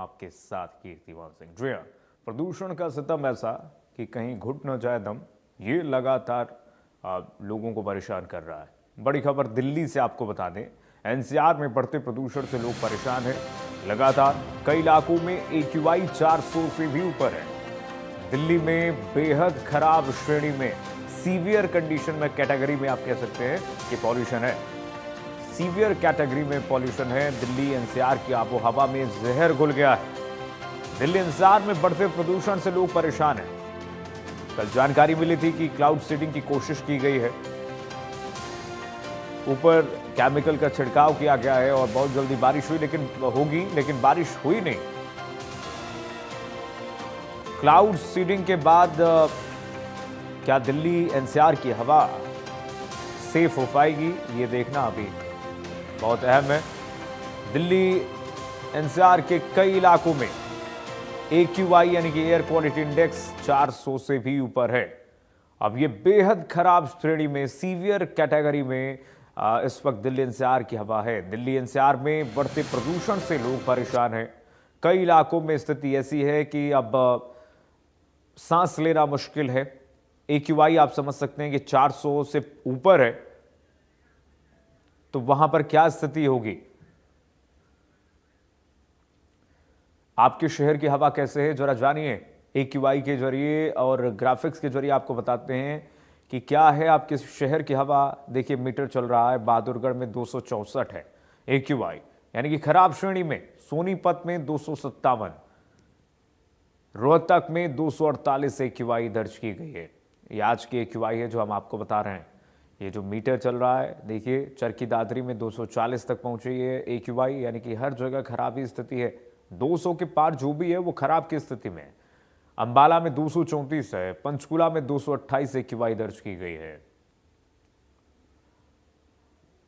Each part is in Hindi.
आपके साथ कीर्तिमान सिंह। जी हाँ, प्रदूषण का सितम ऐसा कि कहीं घुट न जाए दम, ये लगातार लोगों को परेशान कर रहा है। बड़ी खबर दिल्ली से आपको बता दें, एनसीआर में बढ़ते प्रदूषण से लोग परेशान हैं। लगातार कई इलाकों में AQI 400 से भी ऊपर है। दिल्ली में बेहद खराब श्रेणी में, सीवियर कंडीशन में, कैटेगरी में आप कह सकते हैं कि पॉल्यूशन है। सीवियर कैटेगरी में पॉल्यूशन है। दिल्ली एनसीआर की आबो हवा में जहर घुल गया है। दिल्ली एनसीआर में बढ़ते प्रदूषण से लोग परेशान हैं। कल जानकारी मिली थी कि क्लाउड सीडिंग की कोशिश की गई है, ऊपर केमिकल का छिड़काव किया गया है और बहुत जल्दी बारिश हुई, लेकिन बारिश हुई नहीं। क्लाउड सीडिंग के बाद क्या दिल्ली एनसीआर की हवा सेफ हो पाएगी, ये देखना अभी बहुत अहम है। दिल्ली एनसीआर के कई इलाकों में AQI यानी कि एयर क्वालिटी इंडेक्स 400 से भी ऊपर है। अब ये बेहद खराब श्रेणी में, सीवियर कैटेगरी में इस वक्त दिल्ली एनसीआर की हवा है। दिल्ली एनसीआर में बढ़ते प्रदूषण से लोग परेशान हैं। कई इलाकों में स्थिति ऐसी है कि अब सांस लेना मुश्किल है। AQI आप समझ सकते हैं कि 400 से ऊपर है, तो वहां पर क्या स्थिति होगी। आपके शहर की हवा कैसे है, जरा जानिए। AQI के जरिए और ग्राफिक्स के जरिए आपको बताते हैं कि क्या है आपके शहर की हवा। देखिए, मीटर चल रहा है, बहादुरगढ़ में 264 है AQI यानी कि खराब श्रेणी में। सोनीपत में 257, रोहतक में 248 AQI दर्ज की गई है। ये आज की AQI है जो हम आपको बता रहे हैं। ये जो मीटर चल रहा है, देखिए, चरखी दादरी में 240 तक पहुंची है AQI, यानी कि हर जगह खराबी स्थिति है। 200 के पार जो भी है वो खराब की स्थिति में है। अंबाला में 234 है, पंचकुला में 228 AQI दर्ज की गई है,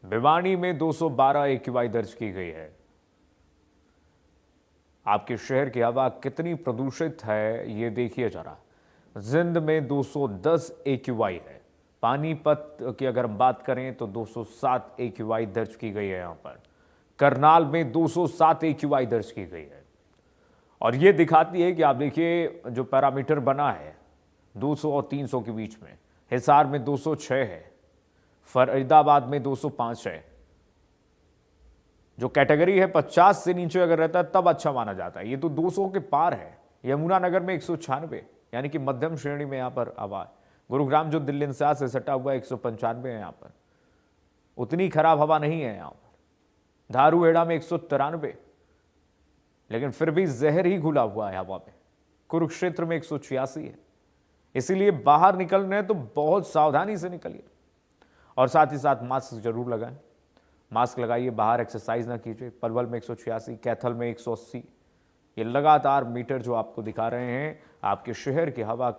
भिवानी में 212 AQI दर्ज की गई है। आपके शहर की हवा कितनी प्रदूषित है ये देखिए जरा। जिंद में 210 AQI है। पानीपत की अगर हम बात करें तो 207 AQI दर्ज की गई है। यहां पर करनाल में 207 AQI दर्ज की गई है। और ये दिखाती है कि आप देखिए, जो पैरामीटर बना है 200 और 300 के बीच में। हिसार में 206 है, फरीदाबाद में 205 है। जो कैटेगरी है 50 से नीचे अगर रहता है तब अच्छा माना जाता है। ये तो 200 के पार है। यमुनानगर में 196 यानी कि मध्यम श्रेणी में यहां पर हवा है। गुरुग्राम जो दिल्ली एनसीआर से सटा हुआ है 195 है, यहां पर उतनी खराब हवा नहीं है। यहां पर धारूहेड़ा में 193, लेकिन फिर भी जहर ही घुला हुआ है हवा में। कुरुक्षेत्र में 186 है। इसीलिए बाहर निकल रहे हैं तो बहुत सावधानी से निकलिए और साथ ही साथ मास्क जरूर लगाएं। मास्क लगाइए, बाहर एक्सरसाइज ना कीजिए। पलवल में 186, कैथल में 180। ये लगातार मीटर जो आपको दिखा रहे हैं आपके शहर की हवा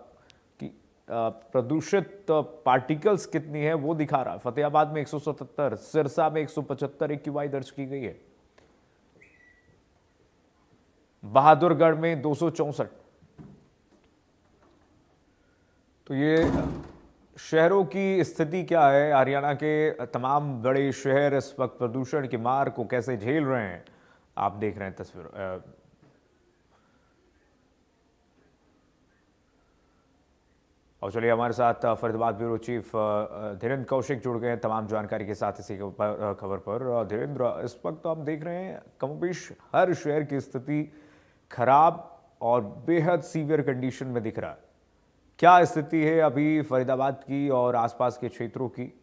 की प्रदूषित पार्टिकल्स कितनी है वो दिखा रहा है। फतेहाबाद में 177, सिरसा में 175 AQI दर्ज की गई है। बहादुरगढ़ में 264। तो ये शहरों की स्थिति क्या है। हरियाणा के तमाम बड़े शहर इस वक्त प्रदूषण की मार को कैसे झेल रहे हैं, आप देख रहे हैं तस्वीर। और चलिए, हमारे साथ फरीदाबाद ब्यूरो चीफ धीरेन्द्र कौशिक जुड़ गए हैं तमाम जानकारी के साथ इसी खबर पर। धीरेन्द्र, इस वक्त तो आप देख रहे हैं कमोबेश हर शहर की स्थिति खराब और बेहद सीवियर कंडीशन में दिख रहा है। क्या स्थिति है अभी फरीदाबाद की और आसपास के क्षेत्रों की?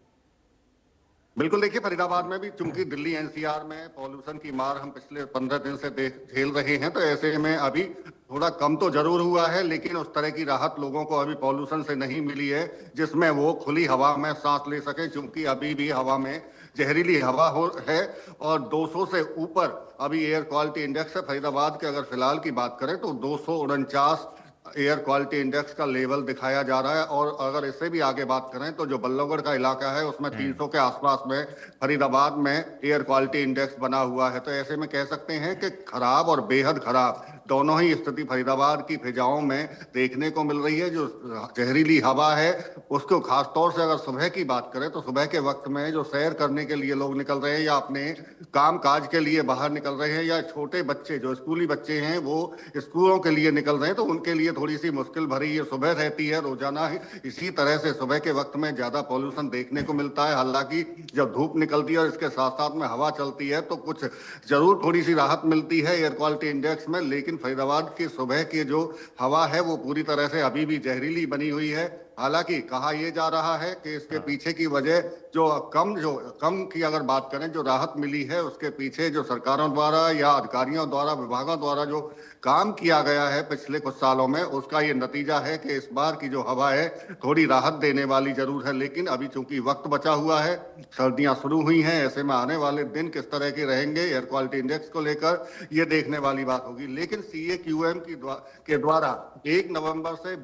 बिल्कुल, देखिए, फरीदाबाद में भी चूंकि दिल्ली एनसीआर में पॉल्यूशन की मार हम पिछले 15 दिन से झेल रहे हैं, तो ऐसे में अभी थोड़ा कम तो जरूर हुआ है, लेकिन उस तरह की राहत लोगों को अभी पॉल्यूशन से नहीं मिली है जिसमें वो खुली हवा में सांस ले सके। चूंकि अभी भी हवा में जहरीली हवा है और 200 से ऊपर अभी एयर क्वालिटी इंडेक्स है। फरीदाबाद के अगर फिलहाल की बात करें तो 249 एयर क्वालिटी इंडेक्स का लेवल दिखाया जा रहा है। और अगर इससे भी आगे बात करें तो जो बल्लभगढ़ का इलाका है उसमें 300 के आसपास में फरीदाबाद में एयर क्वालिटी इंडेक्स बना हुआ है। तो ऐसे में कह सकते हैं कि खराब और बेहद खराब दोनों ही स्थिति फरीदाबाद की फिजाओं में देखने को मिल रही है। जो जहरीली हवा है उसको खासतौर से अगर सुबह की बात करें तो सुबह के वक्त में जो सैर करने के लिए लोग निकल रहे हैं या अपने काम काज के लिए बाहर निकल रहे हैं, या छोटे बच्चे जो स्कूली बच्चे हैं वो स्कूलों के लिए निकल रहे हैं, तो उनके लिए थोड़ी सी मुश्किल भरी ये सुबह रहती है। रोजाना इसी तरह से सुबह के वक्त में ज्यादा पॉल्यूशन देखने को मिलता है। हालांकि जब धूप निकलती है और इसके साथ साथ में हवा चलती है तो कुछ जरूर थोड़ी सी राहत मिलती है एयर क्वालिटी इंडेक्स में, लेकिन फरीदाबाद की सुबह की जो हवा है वो पूरी तरह से अभी भी जहरीली बनी हुई है। हालांकि कहा यह जा रहा है कि इसके पीछे की वजह जो कम की अगर बात करें, जो राहत मिली है उसके पीछे जो सरकारों द्वारा या अधिकारियों द्वारा, विभागों द्वारा जो काम किया गया है पिछले कुछ सालों में, उसका ये नतीजा है कि इस बार की जो हवा है थोड़ी राहत देने वाली जरूर है। लेकिन अभी चूंकि वक्त बचा हुआ है, सर्दियां शुरू हुई हैं, ऐसे में आने वाले दिन किस तरह के रहेंगे एयर क्वालिटी इंडेक्स को लेकर ये देखने वाली बात होगी। लेकिन CAQM के द्वारा 1 नवंबर से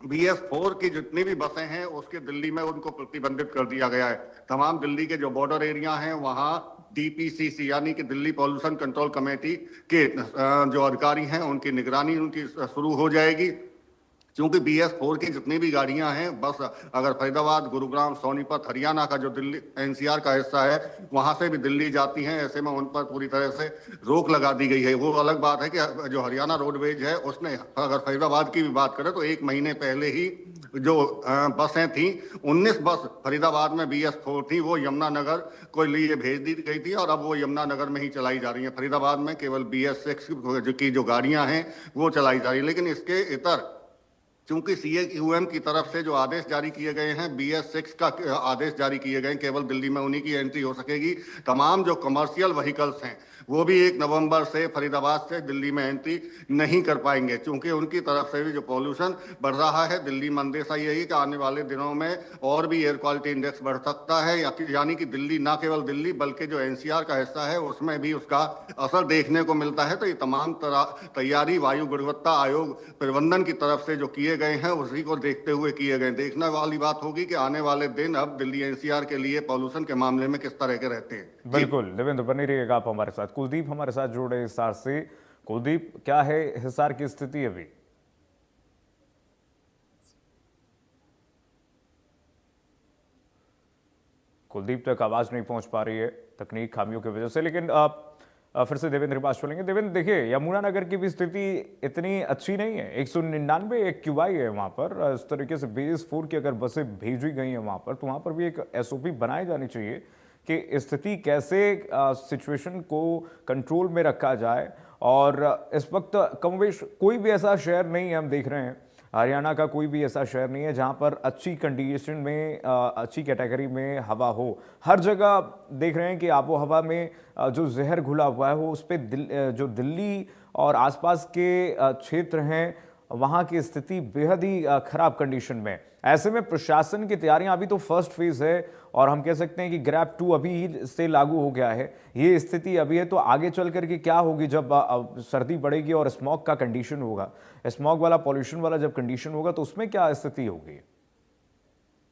BS4 की जितनी भी बसें हैं उसके दिल्ली में उनको प्रतिबंधित कर दिया गया है। तमाम दिल्ली के जो बॉर्डर एरिया हैं वहां DPCC यानी कि दिल्ली पॉल्यूशन कंट्रोल कमेटी के जो अधिकारी हैं उनकी निगरानी उनकी शुरू हो जाएगी। क्योंकि BS4 की जितनी भी गाड़ियां हैं, बस अगर फरीदाबाद, गुरुग्राम, सोनीपत, हरियाणा का जो दिल्ली NCR का हिस्सा है वहां से भी दिल्ली जाती हैं, ऐसे में उन पर पूरी तरह से रोक लगा दी गई है। वो अलग बात है कि जो हरियाणा रोडवेज है उसने, अगर फरीदाबाद की भी बात करें तो 1 महीने पहले ही जो बसें थी 19 बस फरीदाबाद में BS4 थी, वो यमुनानगर को लिए भेज दी गई थी और अब वो यमुनानगर में ही चलाई जा रही है। फरीदाबाद में केवल BS6 की जो गाड़ियां हैं वो चलाई जा रही है। लेकिन इसके इतर चूंकि CAQM की तरफ से जो आदेश जारी किए गए हैं, BS6 का आदेश जारी किए गए हैं, केवल दिल्ली में उन्हीं की एंट्री हो सकेगी। तमाम जो कमर्शियल व्हीकल्स हैं वो भी 1 नवंबर से फरीदाबाद से दिल्ली में एंट्री नहीं कर पाएंगे, क्योंकि उनकी तरफ से भी जो पॉल्यूशन बढ़ रहा है। दिल्ली में अंदेशा यही कि आने वाले दिनों में और भी एयर क्वालिटी इंडेक्स बढ़ सकता है, यानी कि दिल्ली, ना केवल दिल्ली बल्कि जो NCR का हिस्सा है उसमें भी उसका असर देखने को मिलता है। तो ये तमाम तैयारी वायु गुणवत्ता आयोग प्रबंधन की तरफ से जो किए गए हैं उसी को देखते हुए किए गए। देखने वाली बात होगी कि आने वाले दिन अब दिल्ली NCR के लिए पॉल्यूशन के मामले में किस तरह के रहते हैं। बिल्कुल देवेंद्र, बने रहिएगा आप हमारे साथ। कुलदीप हमारे साथ जुड़े हिसार से। कुलदीप, क्या है हिसार की स्थिति अभी? कुलदीप तक आवाज नहीं पहुंच पा रही है तकनीक खामियों की वजह से, लेकिन फिर से देवेंद्र के पास चलेंगे। देवेंद्र, देखिए यमुनानगर की भी स्थिति इतनी अच्छी नहीं है। 199 AQI है वहां पर। इस तरीके से BS4 की अगर बसें भेजी गई हैं वहां पर, तो वहां पर भी एक SOP बनाई जानी चाहिए कि स्थिति कैसे सिचुएशन को कंट्रोल में रखा जाए। और इस वक्त कमोबेश कोई भी ऐसा शहर नहीं है, हम देख रहे हैं हरियाणा का कोई भी ऐसा शहर नहीं है जहां पर अच्छी कंडीशन में, अच्छी कैटेगरी में हवा हो। हर जगह देख रहे हैं कि आबो हवा में जो जहर घुला हुआ है वो उस पर जो दिल्ली और आसपास के क्षेत्र हैं वहां की स्थिति बेहद ही खराब कंडीशन में। ऐसे में प्रशासन की तैयारियां, अभी तो फर्स्ट फेज है और हम कह सकते हैं कि ग्रैब 2 अभी ही से लागू हो गया है। ये स्थिति अभी है, तो आगे चल करके क्या होगी जब सर्दी बढ़ेगी और स्मॉग का कंडीशन होगा, स्मॉग वाला, पॉल्यूशन वाला जब कंडीशन होगा तो उसमें क्या स्थिति होगी?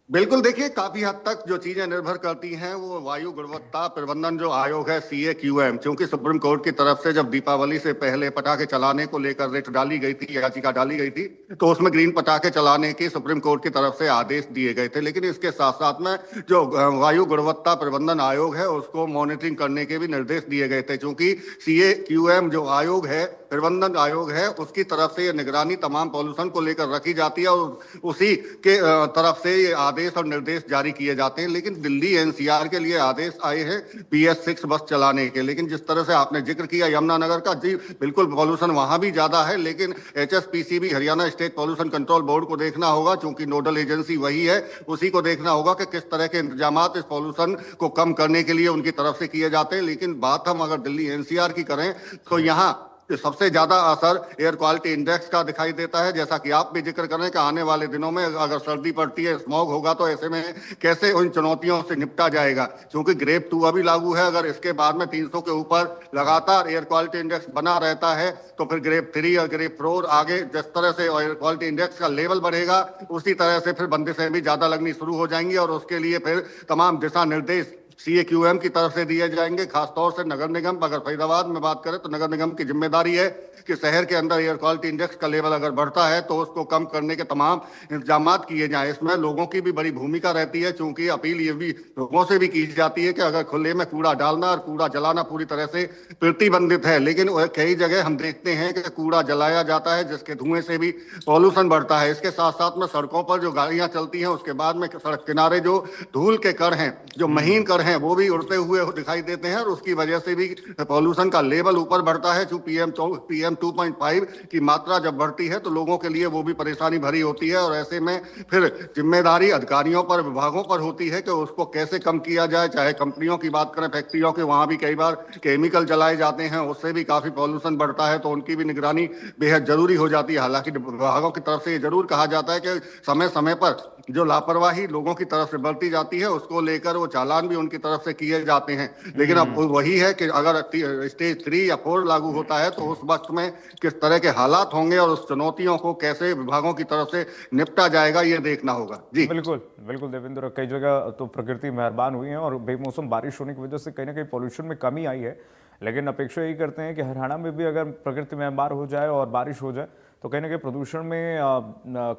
बिल्कुल, देखिए काफी हद तक जो चीजें निर्भर करती हैं वो वायु गुणवत्ता प्रबंधन जो आयोग है CAQM, क्योंकि सुप्रीम कोर्ट की तरफ से जब दीपावली से पहले पटाखे चलाने को लेकर रिट डाली गई थी, याचिका डाली गई थी, तो उसमें ग्रीन पटाखे चलाने की सुप्रीम कोर्ट की तरफ से आदेश दिए गए थे। लेकिन इसके साथ साथ में जो वायु गुणवत्ता प्रबंधन आयोग है उसको मॉनिटरिंग करने के भी निर्देश दिए गए थे। चूंकि CAQM जो आयोग है, प्रबंधन आयोग है, उसकी तरफ से ये निगरानी तमाम पॉल्यूशन को लेकर रखी जाती है और उसी के तरफ से ये आदेश और निर्देश जारी किए जाते हैं। लेकिन दिल्ली NCR के लिए आदेश आए हैं BS6 बस चलाने के। लेकिन जिस तरह से आपने जिक्र किया यमुनानगर का, जी बिल्कुल पॉल्यूशन वहां भी ज्यादा है, लेकिन HSPCB Haryana state pollution control board को देखना होगा, क्योंकि नोडल एजेंसी वही है, उसी को देखना होगा कि किस तरह के इंतजाम इस पॉल्यूशन को कम करने के लिए उनकी तरफ से किए जाते हैं। लेकिन बात हम अगर दिल्ली NCR की करें तो यहाँ सबसे ज्यादा असर एयर क्वालिटी इंडेक्स का दिखाई देता है। जैसा कि आप भी जिक्र करें कि आने वाले दिनों में अगर सर्दी पड़ती है, स्मॉग होगा, तो ऐसे में कैसे उन चुनौतियों से निपटा जाएगा। क्योंकि ग्रेड 2 अभी लागू है, अगर इसके बाद में 300 के ऊपर लगातार एयर क्वालिटी इंडेक्स बना रहता है तो फिर ग्रेड 3 और ग्रेड 4 आगे जिस तरह से एयर क्वालिटी इंडेक्स का लेवल बढ़ेगा उसी तरह से फिर बंदिशें भी ज्यादा लगनी शुरू हो जाएंगी और उसके लिए फिर तमाम दिशा निर्देश CAQM की तरफ से दिए जाएंगे। खासतौर से नगर निगम, अगर फरीदाबाद में बात करें तो नगर निगम की जिम्मेदारी है कि शहर के अंदर एयर क्वालिटी इंडेक्स का लेवल अगर बढ़ता है तो उसको कम करने के तमाम इंतजाम किए जाएं। इसमें लोगों की भी बड़ी भूमिका रहती है, चूंकि अपील ये भी लोगों से भी की जाती है कि अगर खुले में कूड़ा डालना और कूड़ा जलाना पूरी तरह से प्रतिबंधित है, लेकिन कई जगह हम देखते हैं कि कूड़ा जलाया जाता है जिसके धुएं से भी पॉल्यूशन बढ़ता है। इसके साथ साथ में सड़कों पर जो गाड़ियां चलती हैं उसके बाद में सड़क किनारे जो धूल के कण हैं, जो महीन कण हैं, वो भी उड़ते हुए दिखाई देते हैं और उसकी वजह से भी पॉल्यूशन का लेवल ऊपर बढ़ता है। जो PM 2.5 की मात्रा जब बढ़ती है तो लोगों के लिए वो भी परेशानी भरी होती है और ऐसे में फिर जिम्मेदारी अधिकारियों पर, विभागों पर होती है कि उसको कैसे कम किया जाए। चाहे कंपनियों की बात करें, फैक्ट्रियों के, वहां भी कई बार केमिकल जलाए जाते हैं, उससे भी काफी पॉल्यूशन बढ़ता है, तो उनकी भी निगरानी बेहद जरूरी हो जाती है। हालांकि विभागों की तरफ से ये जरूर कहा जाता है कि समय समय पर जो लापरवाही लोगों की तरफ से बढ़ती जाती है उसको लेकर वो चालान भी उनकी तरफ से किए जाते हैं। लेकिन अब वही है कि अगर स्टेज 3 या 4 लागू होता है तो उस वक्त में किस तरह के हालात होंगे और उस चुनौतियों को कैसे विभागों की तरफ से निपटा जाएगा, ये देखना होगा। जी बिल्कुल बिल्कुल देवेंद्र, कई जगह तो प्रकृति मेहरबान हुई है और बेमौसम बारिश होने की वजह से कहीं ना कहीं पॉल्यूशन में कमी आई है, लेकिन अपेक्षा यही करते हैं कि हरियाणा में भी अगर प्रकृति मेहरबान हो जाए और बारिश हो जाए तो कहीं ना कहीं प्रदूषण में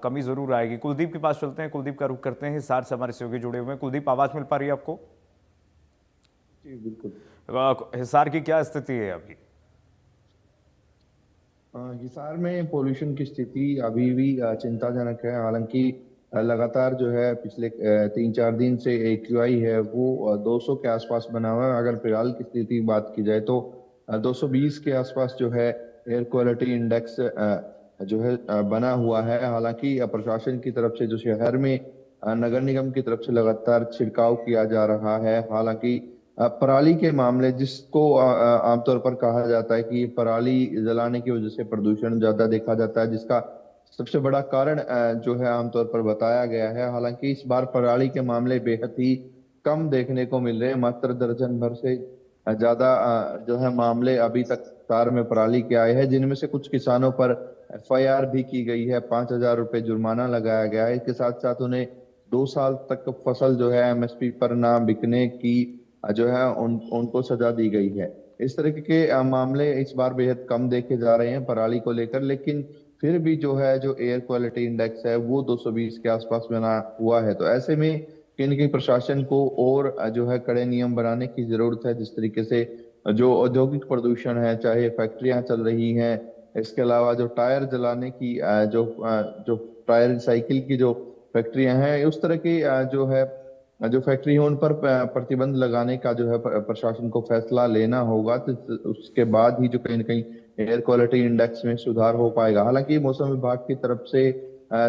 कमी जरूर आएगी। कुलदीप के पास चलते हैं, कुलदीप का रुख करते हैं, हिसार से हमारे सहयोगी जुड़े हुए हैं। कुलदीप, आवाज मिल पा रही है आपको? जी बिल्कुल। हिसार की क्या स्थिति है अभी? हिसार में पोल्यूशन की स्थिति अभी भी चिंताजनक है। हालांकि लगातार जो है पिछले 3-4 दिन से AQI है वो 200 के आसपास बना हुआ है। अगर फिलहाल की स्थिति की बात की जाए तो 220 के आसपास जो है एयर क्वालिटी इंडेक्स जो है बना हुआ है। हालांकि प्रशासन की तरफ से जो शहर में नगर निगम की तरफ से लगातार छिड़काव किया जा रहा है। हालांकि पराली के मामले, जिसको आमतौर पर कहा जाता है कि पराली जलाने की वजह से प्रदूषण ज्यादा देखा जाता है, जिसका सबसे बड़ा कारण जो है आमतौर पर बताया गया है। हालांकि इस बार पराली के मामले बेहद ही कम देखने को मिल रहे हैं। मात्र दर्जन भर से ज्यादा जो है मामले अभी तक हिसार में पराली के आए हैं, जिनमें से कुछ किसानों पर FIR भी की गई है, 5,000 रुपए जुर्माना लगाया गया है। इसके साथ साथ उन्हें 2 साल तक फसल जो है MSP पर ना बिकने की जो है उनको सजा दी गई है। इस तरह के मामले इस बार बेहद कम देखे जा रहे हैं पराली को लेकर, लेकिन फिर भी जो है जो एयर क्वालिटी इंडेक्स है वो 220 के आसपास बना हुआ है। तो ऐसे में कहीं न कहीं प्रशासन को और जो है कड़े नियम बनाने की जरूरत है। जिस तरीके से जो औद्योगिक प्रदूषण है, चाहे फैक्ट्रियां चल रही हैं, इसके अलावा जो टायर जलाने की जो टायर रिसाइकिल की जो फैक्ट्रियां हैं, उस तरह की जो फैक्ट्री है उन पर प्रतिबंध लगाने का जो है प्रशासन को फैसला लेना होगा। तो उसके बाद ही जो कहीं ना कहीं एयर क्वालिटी इंडेक्स में सुधार हो पाएगा। हालांकि मौसम विभाग की तरफ से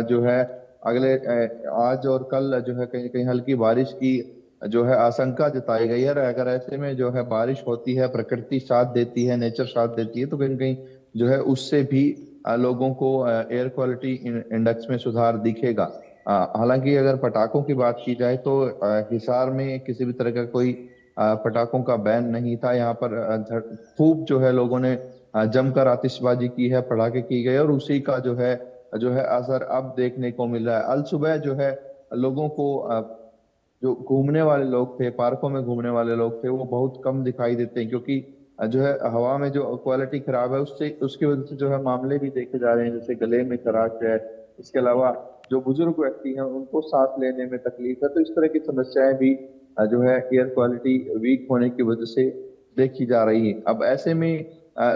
जो है अगले आज और कल जो है कहीं कहीं हल्की बारिश की जो है आशंका जताई गई है। और अगर ऐसे में जो है बारिश होती है, प्रकृति साथ देती है, नेचर साथ देती है, तो कहीं कहीं जो है उससे भी लोगों को एयर क्वालिटी इंडेक्स में सुधार दिखेगा। हालांकि अगर पटाखों की बात की जाए तो हिसार में किसी भी तरह का कोई पटाखों का बैन नहीं था। यहाँ पर खूब जो है लोगों ने जमकर आतिशबाजी की है, पटाखे की गए, और उसी का जो है असर अब देखने को मिल रहा है। अल सुबह जो है लोगों को जो घूमने वाले लोग थे, पार्कों में घूमने वाले लोग थे, वो बहुत कम दिखाई देते हैं, क्योंकि जो है हवा में जो क्वालिटी खराब है उससे उसकी वजह से जो है मामले भी देखे जा रहे हैं, जैसे गले में खराश है। इसके अलावा जो बुजुर्ग व्यक्ति हैं उनको सांस लेने में तकलीफ है। तो इस तरह की समस्याएं भी जो है एयर क्वालिटी वीक होने की वजह से देखी जा रही है। अब ऐसे में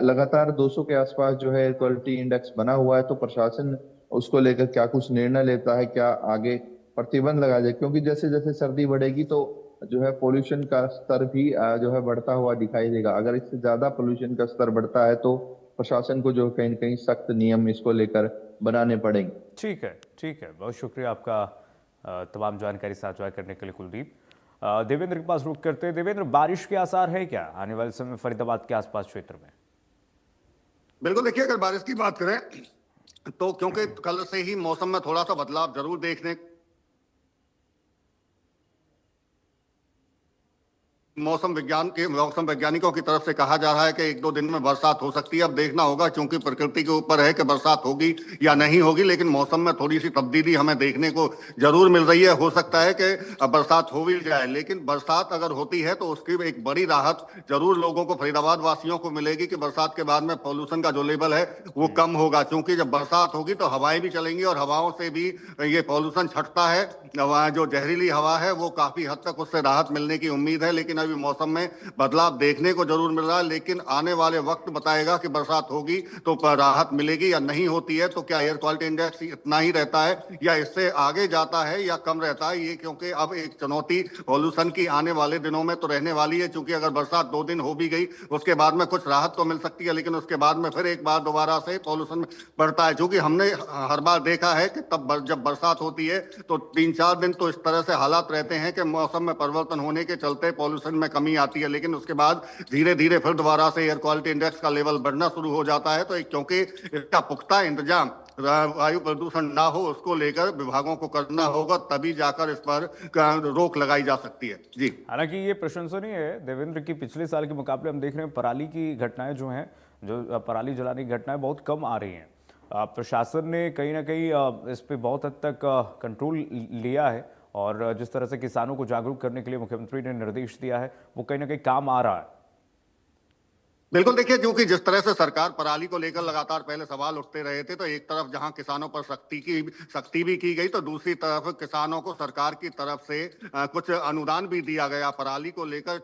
लगातार 200 के आसपास जो है एयर क्वालिटी इंडेक्स बना हुआ है, तो प्रशासन उसको लेकर क्या कुछ निर्णय लेता है, क्या आगे प्रतिबंध लगाया जाए, क्योंकि जैसे जैसे सर्दी बढ़ेगी तो जो है पोल्यूशन का स्तर भी जो है बढ़ता हुआ दिखाई देगा। अगर इससे ज्यादा पोल्यूशन का स्तर बढ़ता है तो प्रशासन को जो कहीं न कहीं सख्त नियम इसको लेकर बनाने पड़ेंगे। ठीक है, बहुत शुक्रिया आपका तमाम जानकारी साझा करने के लिए कुलदीप। देवेंद्र के पास रुख करते हैं। देवेंद्र, बारिश के आसार है क्या आने वाले समय फरीदाबाद के आसपास क्षेत्र में? बिल्कुल, देखिए अगर बारिश की बात करें तो क्योंकि कल से ही मौसम में थोड़ा सा बदलाव जरूर देखने मौसम वैज्ञानिकों की तरफ से कहा जा रहा है कि 1-2 दिन में बरसात हो सकती है। अब देखना होगा, क्योंकि प्रकृति के ऊपर है कि बरसात होगी या नहीं होगी, लेकिन मौसम में थोड़ी सी तब्दीली हमें देखने को जरूर मिल रही है। हो सकता है कि बरसात हो भी जाए, लेकिन बरसात अगर होती है तो उसकी एक बड़ी राहत जरूर लोगों को, फरीदाबाद वासियों को मिलेगी कि बरसात के बाद में पॉल्यूशन का जो लेवल है वो कम होगा, क्योंकि जब बरसात होगी तो हवाएं भी चलेंगी और हवाओं से भी ये पॉल्यूशन छटता है। जो जहरीली हवा है वो काफी हद तक उससे राहत मिलने की उम्मीद है, लेकिन अभी मौसम में बदलाव देखने को जरूर मिल रहा है। लेकिन आने वाले वक्त बताएगा कि बरसात होगी तो राहत मिलेगी या नहीं होती है, तो क्या एयर क्वालिटी इंडेक्स इतना ही रहता है या इससे आगे जाता है या कम रहता है, ये क्योंकि अब एक चुनौती पॉल्यूशन की आने वाले दिनों में तो रहने वाली है। क्योंकि अगर बरसात 2 दिन हो भी गई उसके बाद में कुछ राहत तो मिल सकती है, लेकिन उसके बाद में फिर एक बार दोबारा से पॉल्यूशन बढ़ता है। क्योंकि हमने हर बार देखा है कि तब जब बरसात होती है तो 3-4 दिन तो इस तरह से हालात रहते हैं कि मौसम में परिवर्तन होने के चलते पॉल्यूशन में कमी आती है, लेकिन उसके बाद धीरे धीरे फिर दोबारा से एयर क्वालिटी इंडेक्स का लेवल बढ़ना शुरू हो जाता है। तो क्योंकि इसका पुख्ता इंतजाम वायु प्रदूषण ना हो उसको लेकर विभागों को करना होगा, तभी जाकर इस पर रोक लगाई जा सकती है। जी, हालांकि ये प्रशंसनीय है देवेंद्र की पिछले साल के मुकाबले हम देख रहे हैं पराली की घटनाएं जो हैं, जो पराली जलाने की घटनाएं बहुत कम आ रही हैं। प्रशासन ने कहीं ना कहीं इस पे बहुत हद तक कंट्रोल लिया है और जिस तरह से किसानों को जागरूक करने के लिए मुख्यमंत्री ने निर्देश दिया है वो कहीं ना कहीं काम आ रहा है। बिल्कुल। देखिए, क्योंकि जिस तरह से सरकार पराली को लेकर लगातार पहले सवाल उठते रहे थे, तो एक तरफ जहां किसानों पर सख्ती भी की गई, तो दूसरी तरफ किसानों को सरकार की तरफ से कुछ अनुदान भी दिया गया। पराली को लेकर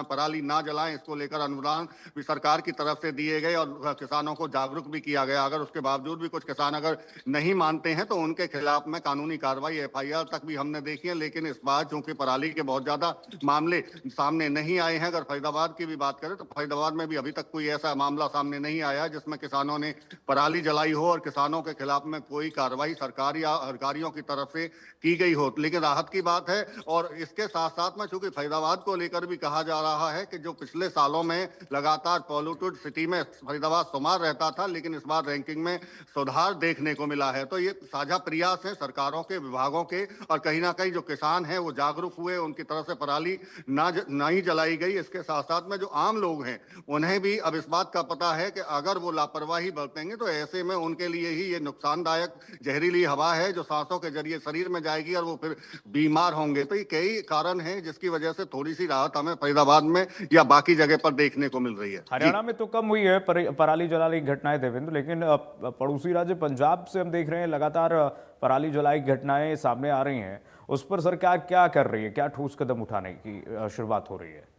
पराली ना जलाएं, इसको लेकर अनुदान भी सरकार की तरफ से दिए गए और किसानों को जागरूक भी किया गया। अगर उसके बावजूद भी कुछ किसान अगर नहीं मानते हैं तो उनके खिलाफ में कानूनी कार्रवाई, FIR तक भी हमने देखी है। लेकिन इस बार चूंकि पराली के बहुत ज्यादा मामले सामने नहीं आए हैं, अगर फरीदाबाद की भी बात करें तो फरीदाबाद में भी अभी तक कोई ऐसा मामला सामने नहीं आया जिसमें किसानों ने पराली जलाई हो और किसानों के खिलाफ में कोई कार्रवाई सरकार या अधिकारियों की तरफ से की गई हो। लेकिन राहत की बात है। और इसके साथ साथ में चूंकि फरीदाबाद को लेकर भी कहा जा रहा है कि जो पिछले सालों में लगातार पॉल्यूटेड सिटी में फरीदाबाद शुमार रहता था, लेकिन इस बार रैंकिंग में सुधार देखने को मिला है। तो ये साझा प्रयास है सरकारों के, विभागों के, और कहीं ना कहीं जो किसान हैं वो जागरूक हुए, उनकी तरफ से पराली ना ही जलाई गई। इसके साथ साथ में जो आम लोग हैं उन्हें भी अब इस बात का पता है कि अगर वो लापरवाही बरतेंगे तो ऐसे में उनके लिए ही ये नुकसानदायक जहरीली हवा है जो सांसों के जरिए शरीर में जाएगी और वो फिर बीमार होंगे। तो ये कई कारण हैं जिसकी वजह से थोड़ी सी राहत हमें फरीदाबाद में या बाकी जगह पर देखने को मिल रही है। हरियाणा में तो कम हुई है पराली जलाने की घटनाएं देवेंद्र, लेकिन पड़ोसी राज्य पंजाब से हम देख रहे हैं लगातार पराली जलाई की घटनाएं सामने आ रही हैं। उस पर सरकार क्या कर रही है, क्या ठोस कदम उठाने की शुरुआत हो रही है?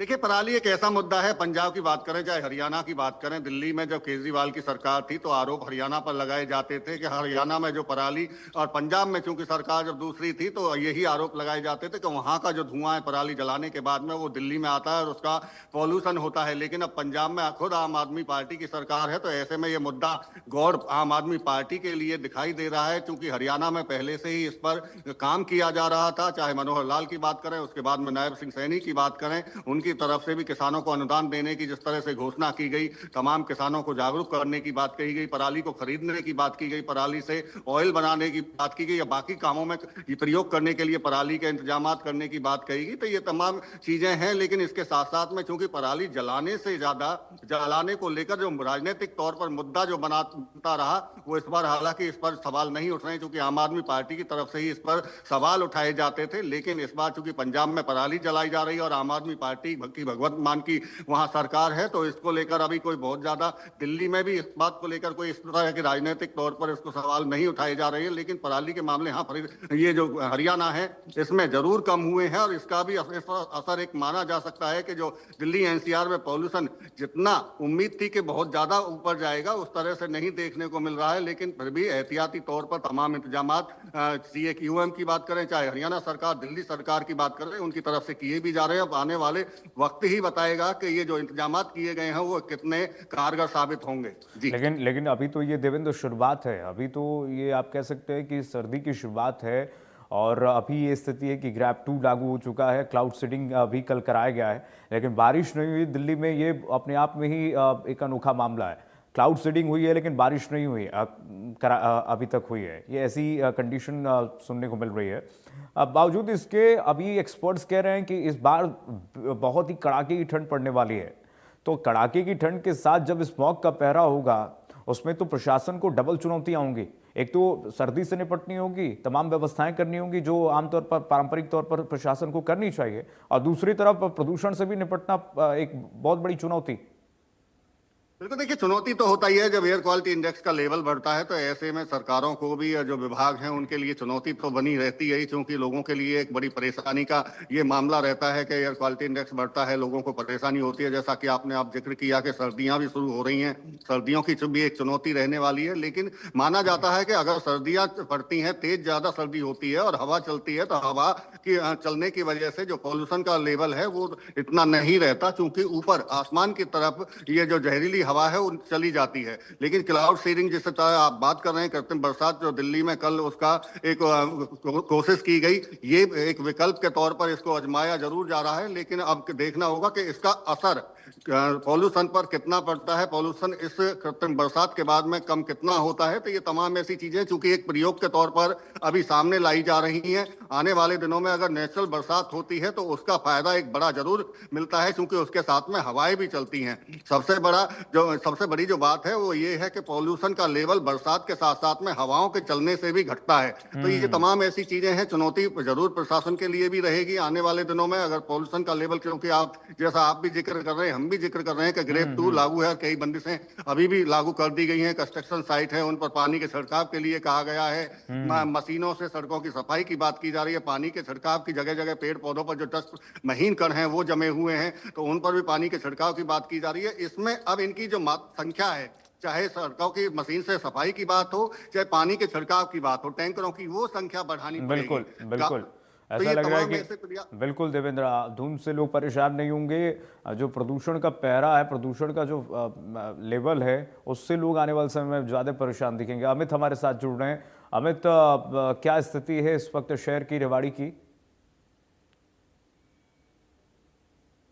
देखिए, पराली एक ऐसा मुद्दा है, पंजाब की बात करें चाहे हरियाणा की बात करें, दिल्ली में जब केजरीवाल की सरकार थी तो आरोप हरियाणा पर लगाए जाते थे कि हरियाणा में जो पराली, और पंजाब में चूंकि सरकार जब दूसरी थी तो यही आरोप लगाए जाते थे कि वहां का जो धुआं है पराली जलाने के बाद में वो दिल्ली में आता है और उसका पॉल्यूशन होता है। लेकिन अब पंजाब में खुद आम आदमी पार्टी की सरकार है, तो ऐसे में ये मुद्दा गौर आम आदमी पार्टी के लिए दिखाई दे रहा है। चूंकि हरियाणा में पहले से ही इस पर काम किया जा रहा था, चाहे मनोहर लाल की बात करें, उसके बाद में नायब सिंह सैनी की बात करें, उनकी तरफ से भी किसानों को अनुदान देने की जिस तरह से घोषणा की गई, तमाम किसानों को जागरूक करने की बात कही गई, पराली को खरीदने की बात की गई, पराली से ऑयल बनाने की बात की गई या बाकी कामों में प्रयोग करने के लिए पराली के इंतजाम करने की बात कही गई। तो ये तमाम चीजें हैं। लेकिन इसके साथ साथ में चूंकि पराली जलाने से ज्यादा जलाने को लेकर जो राजनीतिक तौर पर मुद्दा जो बनता रहा, वो इस बार हालांकि इस पर सवाल नहीं उठ रहे, क्योंकि आम आदमी पार्टी की तरफ से ही इस पर सवाल उठाए जाते थे। लेकिन इस बार चूंकि पंजाब में पराली जलाई जा रही है और आम आदमी पार्टी की भगवत मान की वहां सरकार है, तो इसको लेकर अभी कोई बहुत ज्यादा दिल्ली में भी इस बात को लेकर कोई इस तरह के राजनीतिक तौर पर इसको सवाल नहीं उठाए जा रहे हैं। लेकिन पराली के मामले ये जो हरियाणा है इसमें जरूर कम हुए हैं और इसका भी असर एक माना जा सकता है कि जो दिल्ली NCR में पॉल्यूशन जितना उम्मीद थी कि बहुत ज्यादा ऊपर जाएगा, उस तरह से नहीं देखने को मिल रहा है। लेकिन फिर भी एहतियाती तौर पर तमाम इंतजाम CAQM की बात करें, चाहे हरियाणा सरकार, दिल्ली सरकार की बात करें, उनकी तरफ से किए भी जा रहे हैं। अब आने वाले वक्त ही बताएगा कि ये जो इंतजाम किए गए हैं वो कितने कारगर साबित होंगे। जी, लेकिन अभी तो ये देवेंद्र शुरुआत है, अभी तो ये आप कह सकते हैं कि सर्दी की शुरुआत है और अभी ये स्थिति है कि ग्रैब 2 लागू हो चुका है, क्लाउड सीडिंग अभी कल कराया गया है, लेकिन बारिश नहीं हुई दिल्ली में, ये अपने आप में ही एक अनोखा मामला है। क्लाउड सीडिंग हुई है लेकिन बारिश नहीं हुई अभी तक हुई है। ये ऐसी कंडीशन सुनने को मिल रही है। बावजूद इसके अभी एक्सपर्ट्स कह रहे हैं कि इस बार बहुत ही कड़ाके की ठंड पड़ने वाली है। तो कड़ाके की ठंड के साथ जब स्मॉग का पहरा होगा उसमें तो प्रशासन को डबल चुनौतियां होंगी। एक तो सर्दी से निपटनी होगी, तमाम व्यवस्थाएं करनी होंगी जो आमतौर पर पारंपरिक तौर पर प्रशासन को करनी चाहिए, और दूसरी तरफ प्रदूषण से भी निपटना एक बहुत बड़ी चुनौती। बिल्कुल, देखिए चुनौती तो होता ही है जब एयर क्वालिटी इंडेक्स का लेवल बढ़ता है, तो ऐसे में सरकारों को भी जो विभाग हैं उनके लिए चुनौती तो बनी रहती है, क्योंकि लोगों के लिए एक बड़ी परेशानी का ये मामला रहता है कि एयर क्वालिटी इंडेक्स बढ़ता है, लोगों को परेशानी होती है। जैसा कि आपने जिक्र किया कि सर्दियां भी शुरू हो रही हैं, सर्दियों की भी एक चुनौती रहने वाली है। लेकिन माना जाता है कि अगर सर्दियां पड़ती हैं, तेज ज्यादा सर्दी होती है और हवा चलती है, तो हवा की चलने की वजह से जो पॉल्यूशन का लेवल है वो इतना नहीं रहता, क्योंकि ऊपर आसमान की तरफ ये जो जहरीली हवा है वो चली जाती है। लेकिन क्लाउड सीडिंग जिससे आप बात कर रहे हैं, कृत्रिम बरसात, जो दिल्ली में कल उसका एक कोशिश की गई, ये एक विकल्प के तौर पर इसको आजमाया जरूर जा रहा है। लेकिन अब देखना होगा कि इसका असर पॉल्यूशन पर कितना पड़ता है, पॉल्यूशन इस कृत्रिम बरसात के बाद में कम कितना होता है। तो ये तमाम ऐसी चीजें चूंकि एक प्रयोग के तौर पर अभी सामने लाई जा रही हैं, आने वाले दिनों में अगर नेचुरल बरसात होती है तो उसका फायदा एक बड़ा जरूर मिलता है, क्योंकि उसके साथ में हवाएं भी चलती हैं। सबसे बड़ी जो बात है वो ये है कि पॉल्यूशन का लेवल बरसात के साथ साथ में हवाओं के चलने से भी घटता है। तो ये तमाम ऐसी चीजें हैं, चुनौती जरूर प्रशासन के लिए भी रहेगी आने वाले दिनों में। अगर पॉल्यूशन का लेवल, क्योंकि जैसा आप भी जिक्र कर रहे हैं, हम भी जिक्र कर रहे हैं कि ग्रेड 2 लागू है, कई बंदिशें अभी भी लागू कर दी गई हैं। कंस्ट्रक्शन साइट है, उन पर पानी के छिड़काव के लिए कहा गया है। मशीनों से सड़कों की सफाई की बात की जा रही है, पानी के छिड़काव की जगह जगह पेड़ पौधों पर जो डस्ट महीन कण हैं वो जमे हुए हैं, तो उन पर भी पानी के छिड़काव की बात की जा रही है। इसमें अब इनकी जो संख्या है, चाहे सड़कों की मशीन से सफाई की बात हो, चाहे पानी के छिड़काव की बात हो, टैंकरों की वो संख्या बढ़ानी पड़ेगी। बिल्कुल बिल्कुल, तो ऐसा ये लग रहा है तमाम कि बिल्कुल देवेंद्र, धुंध से लोग परेशान नहीं होंगे। जो प्रदूषण का पहरा है, प्रदूषण का जो लेवल है, उससे लोग आने वाले समय में ज़्यादा परेशान दिखेंगे। अमित हमारे साथ जुड़ रहे हैं। अमित, क्या स्थिति है इस वक्त शहर की, रेवाड़ी की?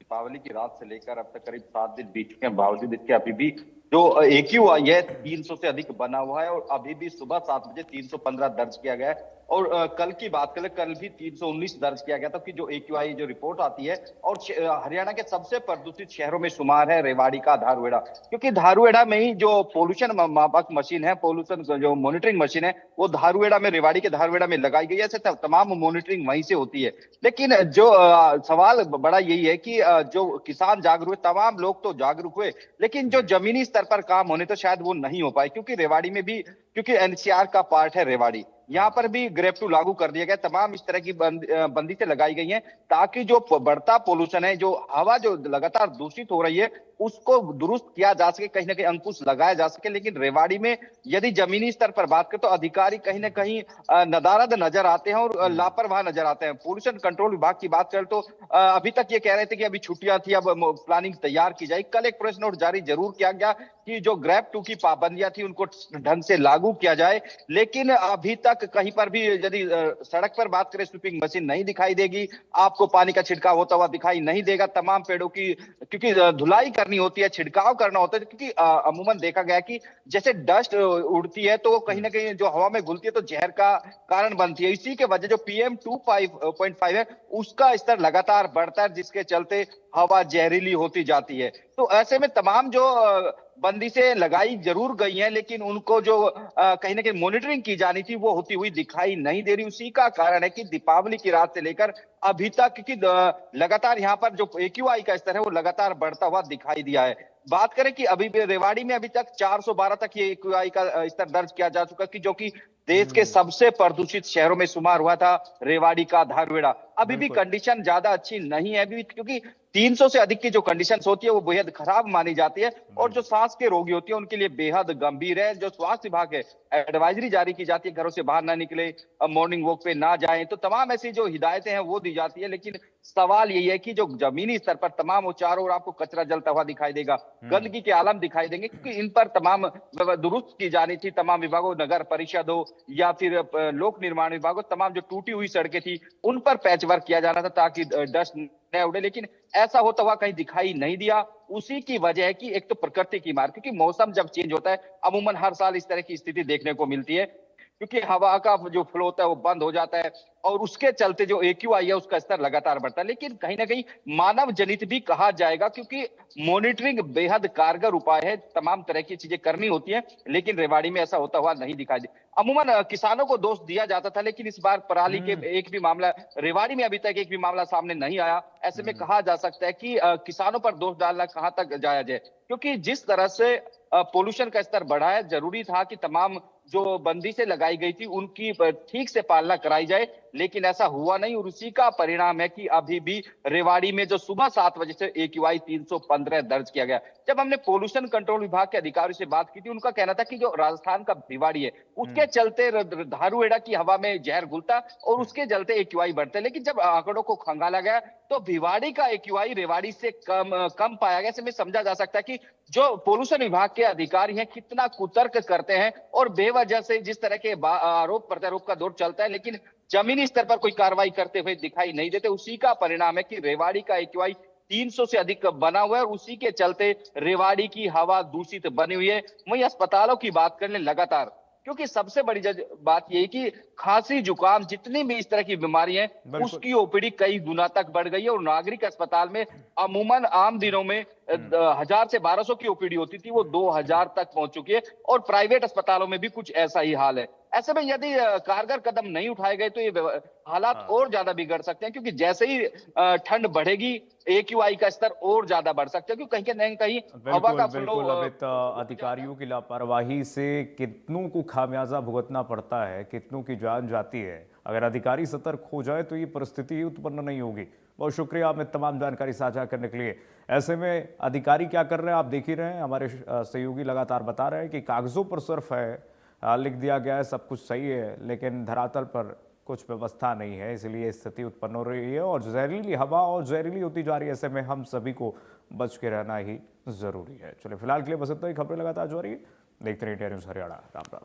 दीपावली की रात से लेकर अब तक करीब 7 दिन बीत चुके हैं, बावजूद इसके अभी भी जो AQI है 300 से अधिक बना हुआ है, और अभी भी सुबह 7 बजे 315 दर्ज किया गया है। और कल की बात करें, कल भी 319 दर्ज किया गया था कि जो AQI जो रिपोर्ट आती है। और हरियाणा के सबसे प्रदूषित शहरों में शुमार है रेवाड़ी का धारूहेड़ा, क्योंकि धारूहेड़ा में ही जो पोल्यूशन मापक मशीन है, पोल्यूशन जो मॉनिटरिंग मशीन है, वो धारूहेड़ा में, रेवाड़ी के धारूहेड़ा में लगाई गई है। ऐसे तमाम मॉनिटरिंग वहीं से होती है। लेकिन जो सवाल बड़ा यही है कि जो किसान जागरूक हुए, तमाम लोग तो जागरूक हुए, लेकिन जो जमीनी स्तर पर काम होने तो शायद वो नहीं हो पाए, क्योंकि रेवाड़ी में भी, क्योंकि NCR का पार्ट है रेवाड़ी, यहाँ पर भी ग्रेड 2 लागू कर दिया गया। तमाम इस तरह की बंदिशें लगाई गई हैं ताकि जो बढ़ता पोल्यूशन है, जो हवा जो लगातार दूषित हो रही है, उसको दुरुस्त किया जा सके, कहीं ना कहीं अंकुश लगाया जा सके। लेकिन रेवाड़ी में यदि जमीनी स्तर पर बात करें तो अधिकारी कहीं ना कहीं नदारद नजर आते हैं और लापरवाह नजर आते हैं। पोल्यूशन कंट्रोल विभाग की बात करें तो अभी तक ये कह रहे थे कि अभी छुट्टियां थी, अब प्लानिंग तैयार की जाए। कल एक प्रेस नोट जारी जरूर किया गया कि जो ग्रेड 2 की पाबंदियां थी उनको ढंग से लागू किया जाए, लेकिन अभी तक कहीं पर भी यदि सड़क पर बात करें, स्वीपिंग मशीन नहीं दिखाई देगी, आपको पानी का छिड़काव होता हुआ दिखाई नहीं देगा। तमाम पेड़ों की, क्योंकि धुलाई करनी होती है, छिड़काव करना होता है, क्योंकि अमूमन देखा गया कि जैसे डस्ट उड़ती है तो कहीं ना कहीं जो हवा में घुलती है तो जहर का कारण बनती है। इसी के वजह जो PM 2.5 है उसका स्तर लगातार बढ़ता है, जिसके चलते हवा जहरीली होती जाती है। तो ऐसे में तमाम जो बंदिशें लगाई जरूर गई हैं, लेकिन उनको जो कहीं ना कहीं मॉनिटरिंग की जानी थी वो होती हुई दिखाई नहीं दे रही। उसी का कारण है कि दीपावली की रात से लेकर अभी तक, क्योंकि लगातार यहाँ पर जो AQI का स्तर है वो लगातार बढ़ता हुआ दिखाई दिया है। बात करें कि अभी रेवाड़ी में अभी तक 412 तक ये AQI का स्तर दर्ज किया जा चुका, कि जो कि देश के सबसे प्रदूषित शहरों में शुमार हुआ था रेवाड़ी का धारूहेड़ा। अभी भी कंडीशन ज्यादा अच्छी नहीं है अभी, क्योंकि 300 से अधिक की जो कंडीशंस होती है वो बेहद खराब मानी जाती है, और जो सांस के रोगी होती है उनके लिए बेहद गंभीर है। जो स्वास्थ्य विभाग है, एडवाइजरी जारी की जाती है, घरों से बाहर ना निकले, मॉर्निंग वॉक पे ना जाएं, तो तमाम ऐसी जो हिदायतें हैं वो दी जाती है, लेकिन सवाल यही है कि जो जमीनी स्तर पर तमाम वो चारों ओर आपको कचरा जलता हुआ दिखाई देगा, गंदगी के आलम दिखाई देंगे, क्योंकि इन पर तमाम दुरुस्त की जानी थी। तमाम विभागों, नगर परिषद हो या फिर लोक निर्माण विभाग हो, तमाम जो टूटी हुई सड़कें थी उन पर पैच वर्क किया जाना था ताकि डस्ट न उड़े, लेकिन ऐसा होता हुआ कहीं दिखाई नहीं दिया। उसी की वजह है कि एक तो प्रकृति की मार, क्योंकि मौसम जब चेंज होता है, अमूमन हर साल इस तरह की स्थिति देखने को मिलती है, क्योंकि हवा का जो फ्लो होता है वो बंद हो जाता है और उसके चलते जो एक्यूआई है उसका स्तर लगातार बढ़ता है। लेकिन कहीं ना कहीं मानव जनित भी कहा जाएगा, क्योंकि मॉनिटरिंग बेहद कारगर उपाय है, तमाम तरह की चीजें करनी होती हैं, लेकिन रेवाड़ी में ऐसा होता हुआ नहीं दिखाई दे। अमूमन किसानों को दोष दिया जाता था, लेकिन इस बार पराली के एक भी मामला, रेवाड़ी में अभी तक एक भी मामला सामने नहीं आया। ऐसे में कहा जा सकता है कि किसानों पर दोष डालना कहां तक जायज है, क्योंकि जिस तरह से पोल्यूशन का स्तर बढ़ा है, जरूरी था कि तमाम जो बंदिशें लगाई गई थी उनकी ठीक से पालना कराई जाए, लेकिन ऐसा हुआ नहीं और उसी का परिणाम है कि अभी भी रेवाड़ी में जो सुबह 7 बजे से एक्यूआई 315 दर्ज किया गया। जब हमने पोल्यूशन कंट्रोल विभाग के अधिकारियों से बात की थी, उनका कहना था कि जो राजस्थान का भिवाड़ी है उसके चलते धारूहेड़ा की हवा में जहर घुलता और उसके चलते एक्यूआई बढ़ते, लेकिन जब आंकड़ों को खंगाला गया तो भिवाड़ी का एक्यूआई रेवाड़ी से कम पाया गया। इसमें समझा जा सकता है कि जो पोल्यूशन विभाग के अधिकारी हैं कितना कुतर्क करते हैं और बेवजह से जिस तरह के आरोप प्रत्यारोप का दौर चलता है, लेकिन जमीनी स्तर पर कोई कार्रवाई करते हुए दिखाई नहीं देते। उसी का परिणाम है कि रेवाड़ी का एक्यूआई 300 से अधिक बना हुआ है और उसी के चलते रेवाड़ी की हवा दूषित बनी हुई है। वहीं अस्पतालों की बात करने लगातार, क्योंकि सबसे बड़ी बात यही कि खांसी जुकाम जितनी भी इस तरह की बीमारी है उसकी ओपीडी कई गुना तक बढ़ गई है और नागरिक अस्पताल में अमूमन आम दिनों में 1000 से 1200 की ओपीडी होती थी, वो 2000 तक पहुंच चुकी है और प्राइवेट अस्पतालों में भी कुछ ऐसा ही हाल है। ऐसे में यदि कारगर कदम नहीं उठाए गए तो ये हालात और ज्यादा बिगड़ सकते हैं, क्योंकि जैसे ही ठंड बढ़ेगी एक्यूआई का स्तर और ज्यादा बढ़ सकता है, क्योंकि कहीं ना कहीं हवा का फ्लो अमित, अधिकारियों की लापरवाही से कितनों को खामियाजा भुगतना पड़ता है, कितनों की जान जाती है। अगर अधिकारी सतर्क हो जाए तो ये परिस्थिति ही उत्पन्न नहीं होगी। बहुत शुक्रिया आपने तमाम जानकारी साझा करने के लिए। ऐसे में अधिकारी क्या कर रहे हैं आप देख ही रहे हैं, हमारे सहयोगी लगातार बता रहे हैं कि कागजों पर सिर्फ है, लिख दिया गया है, सब कुछ सही है, लेकिन धरातल पर कुछ व्यवस्था नहीं है, इसलिए स्थिति उत्पन्न हो रही है और जहरीली हवा और जहरीली होती जा रही है। ऐसे में हम सभी को बच के रहना ही जरूरी है। चलिए फिलहाल के लिए बस इतना ही। खबरें लगातार जो रही है देखते रहिए इंडिया न्यूज़ हरियाणा। राम राम।